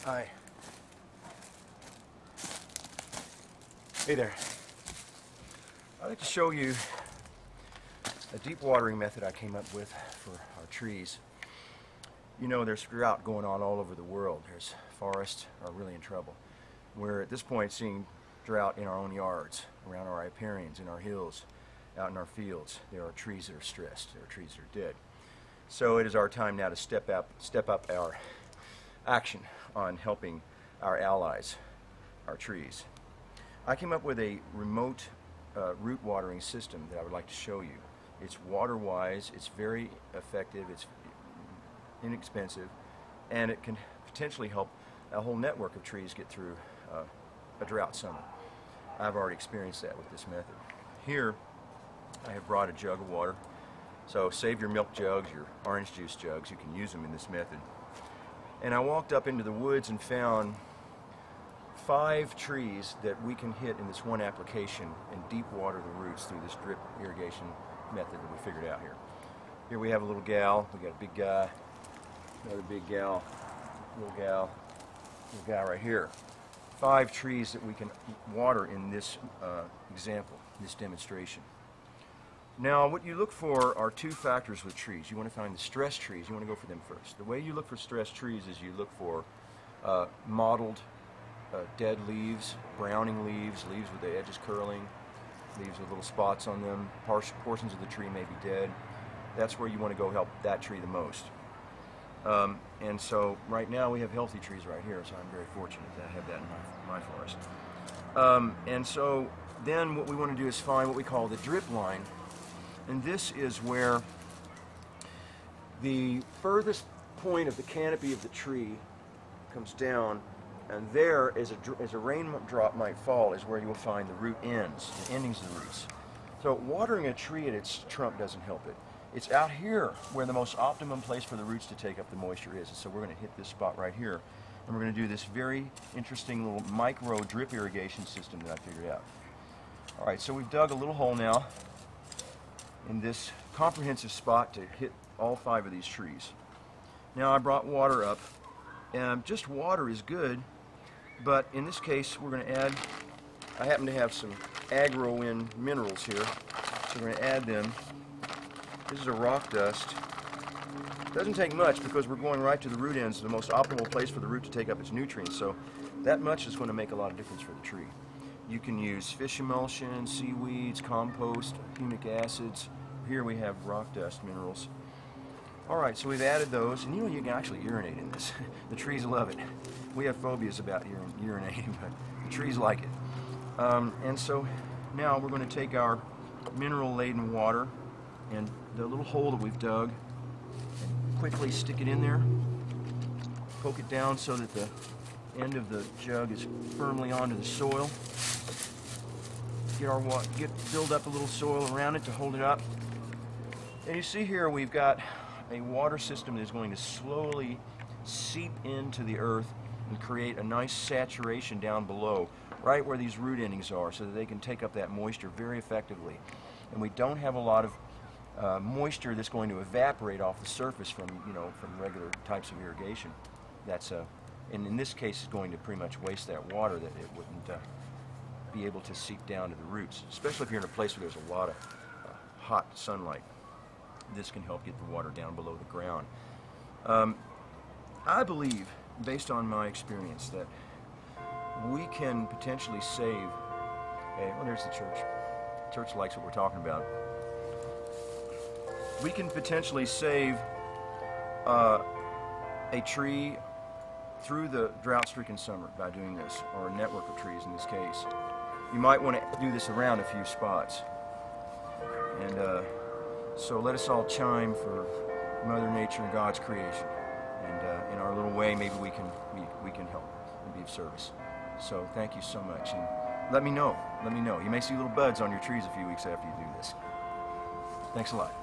Hi. Hey there. I'd like to show you a deep watering method I came up with for our trees. You know, there's drought going on all over the world. There's forests are really in trouble. We're at this point seeing drought in our own yards, around our riparians, in our hills, out in our fields. There are trees that are stressed. There are trees that are dead. So it is our time now to step up our action on helping our allies, our trees. I came up with a remote root watering system that I would like to show you. It's water-wise, it's very effective, it's inexpensive, and it can potentially help a whole network of trees get through a drought summer. I've already experienced that with this method. Here, I have brought a jug of water. So save your milk jugs, your orange juice jugs, you can use them in this method. And I walked up into the woods and found 5 trees that we can hit in this one application and deep water the roots through this drip irrigation method that we figured out here. Here we have a little gal, we got a big guy, another big gal, little gal right here. 5 trees that we can water in this example, this demonstration. Now, what you look for are 2 factors with trees. You want to find the stress trees. You want to go for them first. The way you look for stress trees is you look for mottled, dead leaves, browning leaves, leaves with the edges curling, leaves with little spots on them. Portions of the tree may be dead. That's where you want to go help that tree the most. And so right now we have healthy trees right here, so I'm very fortunate to have that in my forest. And so then what we want to do is find what we call the drip line. And this is where the furthest point of the canopy of the tree comes down, and there, as a raindrop might fall, is where you will find the root ends, the endings of the roots. So watering a tree at its trunk doesn't help it. It's out here where the most optimum place for the roots to take up the moisture is. And so we're going to hit this spot right here, and we're going to do this very interesting little micro drip irrigation system that I figured out. All right, so we've dug a little hole now in this comprehensive spot to hit all 5 of these trees. Now I brought water up, and just water is good, but in this case we're going to add, I happen to have some agro-in minerals here, so we're going to add them. This is a rock dust. It doesn't take much because we're going right to the root ends, the most optimal place for the root to take up its nutrients, so that much is going to make a lot of difference for the tree. You can use fish emulsion, seaweeds, compost, humic acids. Here we have rock dust minerals. All right, so we've added those, and you know you can actually urinate in this. The trees love it. We have phobias about urinating, but the trees like it. And so now we're going to take our mineral-laden water and the little hole that we've dug and quickly stick it in there. Poke it down so that the end of the jug is firmly onto the soil. Build up a little soil around it to hold it up. And you see here we've got a water system that is going to slowly seep into the earth and create a nice saturation down below, right where these root endings are, so that they can take up that moisture very effectively. And we don't have a lot of moisture that's going to evaporate off the surface from regular types of irrigation. And in this case, it's going to pretty much waste that water that it wouldn't be able to seep down to the roots, especially if you're in a place where there's a lot of hot sunlight. This can help get the water down below the ground. I believe, based on my experience, that we can potentially save well, there's the church. The church likes what we're talking about. We can potentially save a tree through the drought-stricken summer by doing this, or a network of trees in this case. You might want to do this around a few spots. And so let us all chime for Mother Nature and God's creation. And in our little way, maybe we can help and be of service. So thank you so much. And let me know. You may see little buds on your trees a few weeks after you do this. Thanks a lot.